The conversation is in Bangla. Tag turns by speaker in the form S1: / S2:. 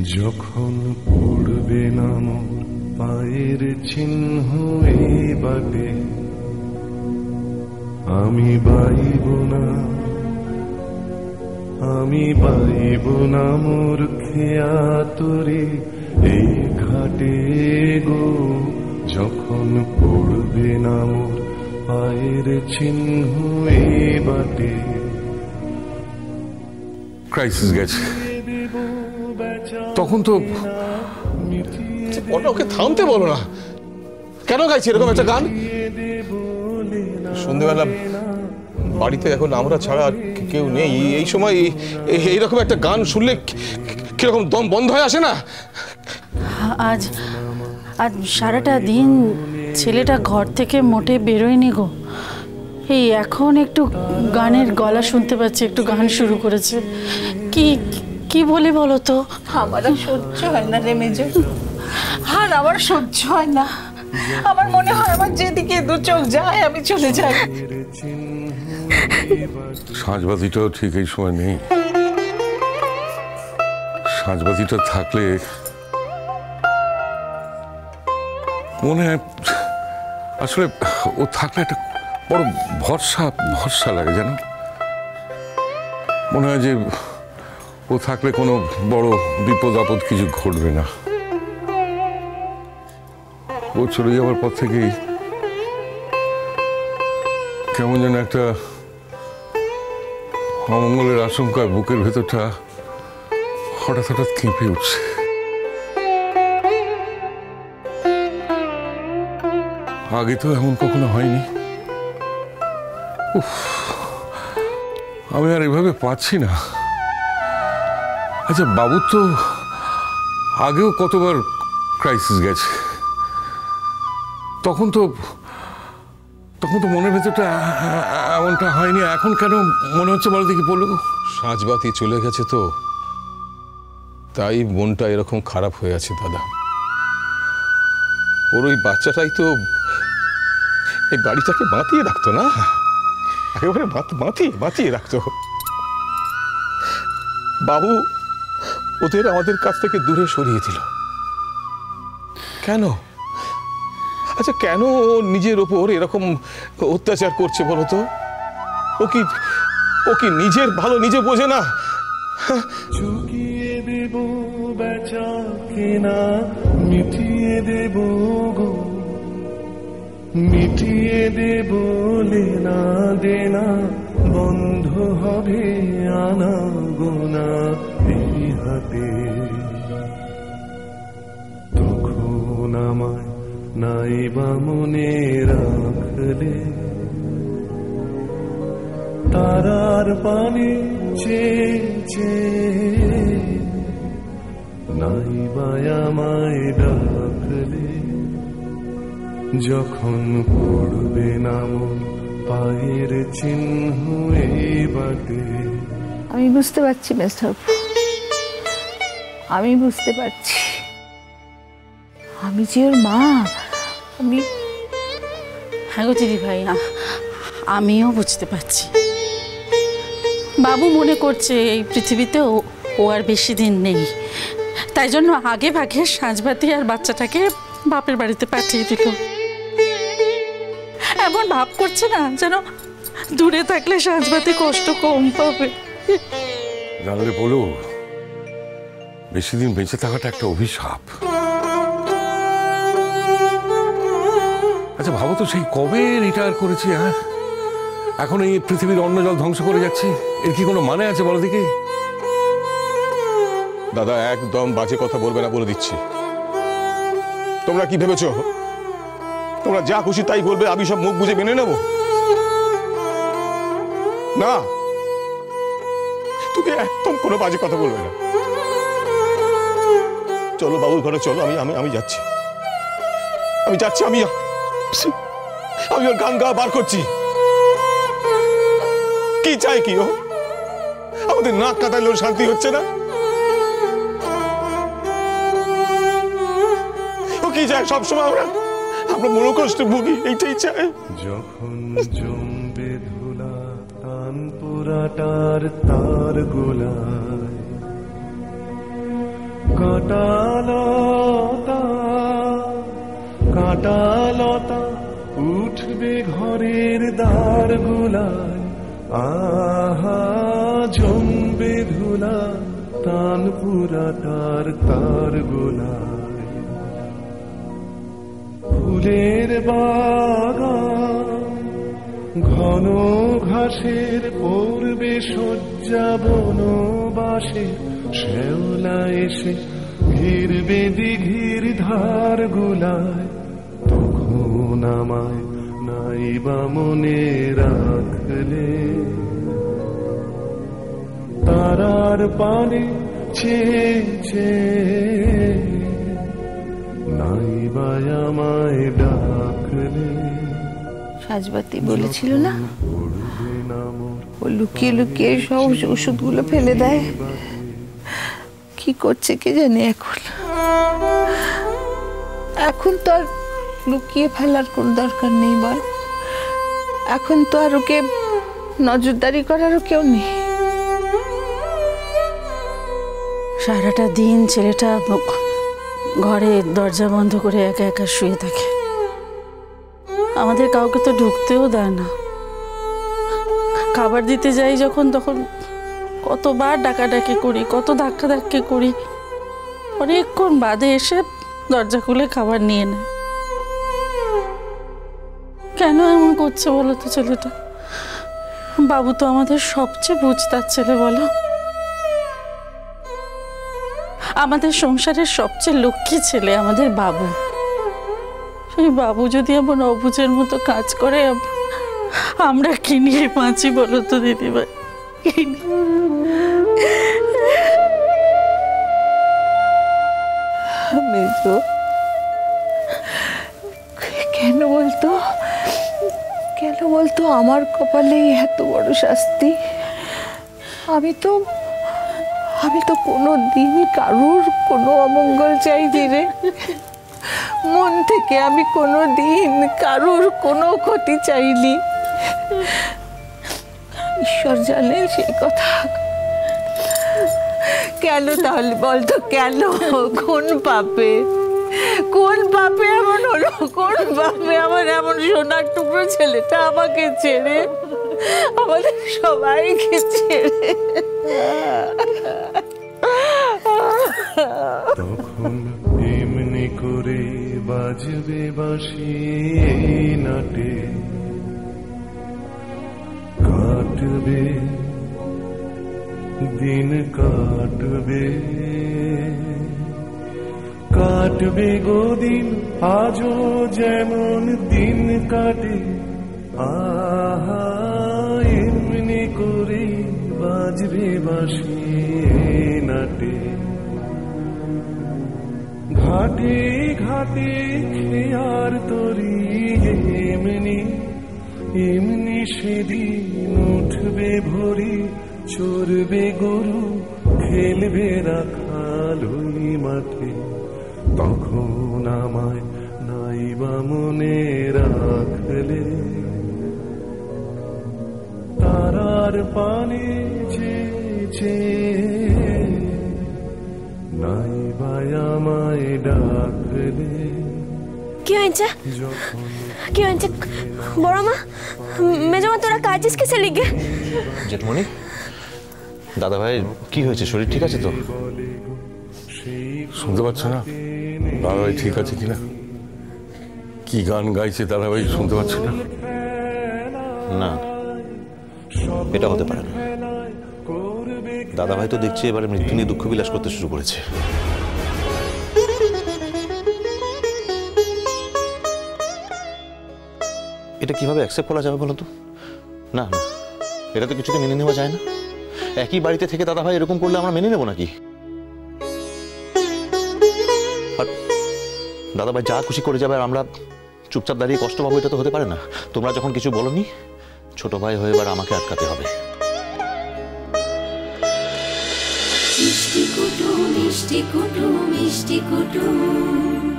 S1: যখন পড়বে না মোর পায়ের চিহ্ন এই বাটে, আমি বাইব না, আমি বাইব না মোর খেয়া তোরে এই ঘাটে গো। যখন পড়বে না মোর পায়ের চিহ্ন এই বাটে।
S2: ক্রাইসিস গেছে, তখন তো
S3: ওকে থামতে বলো না। কেন গাইছি এরকম একটা গান? সন্ধ্যেবেলা বাড়িতে এখন আমরা ছাড়া আর কেউ নেই, এই সময় এইরকম একটা গান শুনলে কিরকম দম বন্ধ হয়ে আসে না?
S4: আজ আজ সারাটা দিন ছেলেটা ঘর থেকে মোটে বেরোয়নি গো। এই এখন একটু গানের গলা শুনতে পাচ্ছি, একটু গান শুরু করেছে। কি কি বলি বলো তো?
S5: আমার সহ্য হয় না রে মেজো, আর আমার সহ্য হয় না। আমার মনে হয় আমার যেদিকে দু চোখ যায় আমি চলে যাই।
S2: সাঁঝবাতিটাও ঠিক এই সময় নেই। সাঁঝবাতিটা থাকলে মনে হয়, আসলে ও থাকলে একটা বড় ভরসা ভরসা লাগে, জানো। মনে হয় যে ও থাকলে কোনো বড় বিপদ আপদ কিছু ঘটবে না। ও চলে যাওয়ার পর থেকেই কেমন যেন একটা অমঙ্গলের আশঙ্কায় বুকের ভেতরটা হঠাৎ হঠাৎ কেঁপে উঠছে। আগে তো এমন কখনো হয়নি। আমি আর এভাবে পাচ্ছি না। আচ্ছা, বাবুর তো আগেও কতবার ক্রাইসিস গেছে, তখন তো মনের ভেতরটা এমনটা হয়নি। এখন কেন মনে হচ্ছে বলো দেখি? বলো।
S3: সাঁঝবাতি চলে গেছে তো, তাই মনটা এরকম খারাপ হয়ে আছে দাদা। ওর ওই বাচ্চাটাই তো এই বাড়িটাকে বাঁচিয়ে রাখতো না, একেবারে বাঁচিয়ে রাখতো। বাবু ওদের আমাদের কাছ থেকে দূরে সরিয়ে দিল কেন? আচ্ছা, কেন ও নিজের ওপর এরকম অত্যাচার করছে বলো তো? ও কি নিজের ভালো নিজে বোঝে না?
S1: চুকিয়ে দেব বেচা কেনা, মিটিয়ে দেব গো, মিটিয়ে দেব লেনা দেনা, বন্ধ হবে আনা গোনা এই হাতে। তখন আমায় নাইবা মনে রাখলে, তারার পানে চেয়ে নাইবা আমায় ডাকলে। যখন পড়বে না মন পায়ের চিহ্ন এই বাটে।
S5: আমি বুঝতে পারছি মেজর, আমি বুঝতে পারছি। আমি যে ওর মা, আমি।
S4: হ্যাঁ গো দিদি ভাই, আমিও বুঝতে পারছি। বাবু মনে করছে এই পৃথিবীতে ও আর বেশি দিন নেই, তাই জন্য আগে ভাগে সাঁঝবাতি আর বাচ্চাটাকে বাপের বাড়িতে পাঠিয়ে দিল। এমন ভাব করছে না যেন দূরে থাকলে সাঁঝবাতি কষ্ট কম পাবে।
S2: জানলে বলো, বেশি দিন বেঁচে থাকাটা একটা অভিশাপ। আচ্ছা ভাবো তো, সেই কবে রিটায়ার করেছি, হ্যাঁ, এখন এই পৃথিবীর অন্ন জল ধ্বংস করে যাচ্ছে। এর কি কোনো মানে আছে বলো দেখি?
S3: দাদা একদম বাজে কথা বলবে না বলে দিচ্ছি। তোমরা কি ভেবেছো তোমরা যা খুশি তাই বলবে, আমি সব মুখ বুঝে মেনে নেব? না, তুমি একদম কোনো বাজে কথা বলবে না। চলো বাবুর ঘরে চলো, আমি যাচ্ছি, আমি ওর গান গা বার করছি। কি চাই কি ও? আমাদের নাক কাটালেও শান্তি হচ্ছে না। ও কি চায়? সবসময় আমরা মনোকষ্ট ভুগি, এইটাই চাই।
S1: যখন জমবে ধুলা তান পোড়াটার তার গোলায়, কাঁটা লতা উঠবে ঘরের দ্বার গুলায়, আহা জমবে ধুলা তান পুরাটার তার গোলায়। ফুলের বাগান ঘন ঘাসের পড়বে শয্যা বনবাসে, শ্যাওলা এসে ঘিরবে দিঘির ধার গুলায়। তখন আমায় নাইবা মনে রাখলে, তারার পানে চেয়ে চেয়ে নাইবা আমায় ডাকলে।
S5: সাজবাতি বলেছিল না
S1: পড়বে না মোর
S5: ও লুকিয়ে লুকিয়ে সব ওষুধগুলো ফেলে দেয়। কি করছে কে জানে এখন। এখন তো আর লুকিয়ে ফেলার কোন দরকার নেই বল। এখন তো আর ওকে নজরদারি করারও কেউ নেই।
S4: সারাটা দিন ছেলেটা ঘরে দরজা বন্ধ করে একা একা শুয়ে থাকে, আমাদের কাউকে তো ঢুকতেও দেয় না। খাবার দিতে যাই যখন, তখন কতবার ডাকাডাকি করি, কত ধাক্কাধাক্কি করি, অনেকক্ষণ বাদে এসে দরজা খুলে খাবার নিয়ে নেয়। কেন এমন করছে বলো তো ছেলেটা? বাবু তো আমাদের সবচেয়ে বুঝতার ছেলে, বলো। আমাদের সংসারের সবচেয়ে লক্ষ্মী ছেলে আমাদের বাবু। সেই বাবু যদি এমন অবুঝের মতো কাজ করে, আমরা কি নিয়ে বাঁচি বলো তো দিদিভাই?
S5: মেজো, কেন বলতো, কেন বলতো আমার কপালে এত বড় শাস্তি? আমি তো কোনো দিন কারুর কোনো অমঙ্গল চাইনি রে। মন থেকে আমি কোনো দিন কারুর কোনো ক্ষতি চাইনি। ঈশ্বর জানে সেই কথা। কেন তাহলে বলতো, কেন? কোন পাপে এমন হলো? কোন পাপে আমার এমন সোনার টুকরো ছেলেটা আমাকে ছেড়ে, আমাদের সবাইকে ছেড়ে?
S1: তখন এমনি করে বাজবে বাঁশি নাটে, কাটবে দিন কাটবে, কাটবে গো দিন আজও যেমন দিন কাটে। আহা এমনি করে বাজবে বাঁশি নাটে, ঘাটে ঘাটে খেয়ার তরি এমনি এমনি সেদিন উঠবে ভরি, চড়বে গরু খেলবে রাখাল ওই মাঠে। তখন আমায় নাইবা মনে রাখলে, তারার পানে চেয়ে নাইবা আমায় ডাকলে।
S6: কি হয়েছে? কি হয়েছে বড় মা? মেজমা তোরা কাজিস কিসে লিগে?
S7: জেঠমণি, দাদা ভাই কি হয়েছে? শরীর ঠিক আছে তো?
S2: শুনতে পাচ্ছ না দাদাভাই ঠিক আছে কিনা? কি গান গাইছে দাদাভাই শুনতে পাচ্ছ না?
S7: না, এটা হতে পারে না। দাদা ভাই তো দেখছি এবারে মৃত্যু নিয়ে দুঃখ বিলাস করতে শুরু করেছে। এটা কিভাবে অ্যাকসেপ্ট করা যাবে বলো তো? না না, এটা তো কিছুতে মেনে নেওয়া যায় না। একই বাড়িতে থেকে দাদা ভাই এরকম করলে আমরা মেনে নেবো নাকি? আর দাদা ভাই যা খুশি করে যাবে আর আমরা চুপচাপ দাঁড়িয়ে কষ্ট পাবো, এটা তো হতে পারে না। তোমরা যখন কিছু বলোনি, ছোট ভাই হয়ে এবার আমাকে আটকাতে হবে।
S8: মিষ্টি কুটুম মিষ্টি কুটুম মিষ্টি কুটুম।